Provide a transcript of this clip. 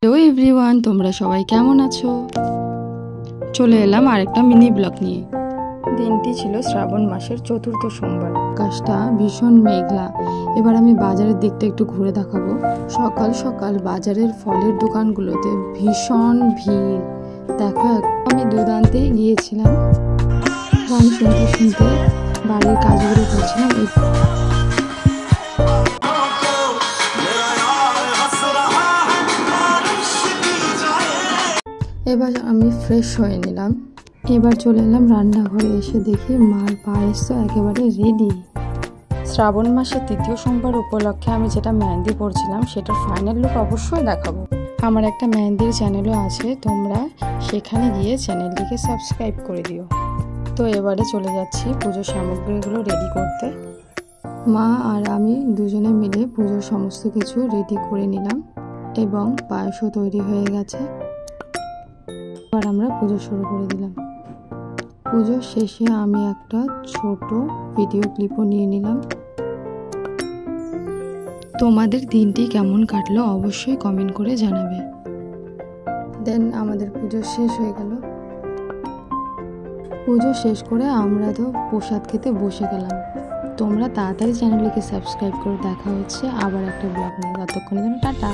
Hello everyone, তোমরা সবাই কেমন আছো? চলে এলাম আরেকটা মিনি ব্লগ নিয়ে। দিনটি ছিল শ্রাবণ মাসের চতুর্থ সোমবার। আকাশটা ভীষণ মেঘলা। এবার আমি বাজারের দিকটা একটু ঘুরে দেখাবো। সকাল সকাল বাজারের ফলের দোকানগুলোতে ভীষণ ভিড়। দেখো, আমি দুধ আনতে গিয়েছিলাম, গান শুনতে শুনতে বাড়ির কাজগুলো করছিলাম। এবার আমি ফ্রেশ হয়ে নিলাম। এবার চলে এলাম রান্নাঘরে। এসে দেখি মার পায়েস তো একেবারে রেডি। শ্রাবণ মাসের তৃতীয় সোমবার উপলক্ষে আমি যেটা মেহেন্দি পরছিলাম সেটার ফাইনাল লুক অবশ্যই দেখাবো। আমার একটা মেহেন্দির চ্যানেলও আছে, তোমরা সেখানে গিয়ে চ্যানেলটিকে সাবস্ক্রাইব করে দিও। তো এবারে চলে যাচ্ছি পুজোর সামগ্রীগুলো রেডি করতে। মা আর আমি দুজনে মিলে পুজোর সমস্ত কিছু রেডি করে নিলাম এবং পায়েসও তৈরি হয়ে গেছে। এবার আমরা পুজো শুরু করে দিলাম। পুজোর শেষে আমি একটা ছোট ভিডিও ক্লিপও নিয়ে নিলাম। তোমাদের দিনটি কেমন কাটলো অবশ্যই কমেন্ট করে জানাবে। দেন আমাদের পুজো শেষ হয়ে গেল। পুজো শেষ করে আমরা তো প্রসাদ খেতে বসে গেলাম। তোমরা তাড়াতাড়ি চ্যানেলটিকে সাবস্ক্রাইব করে দেখা হচ্ছে আবার একটা ব্লগ নিয়ে। ততক্ষণের জন্য টাটা।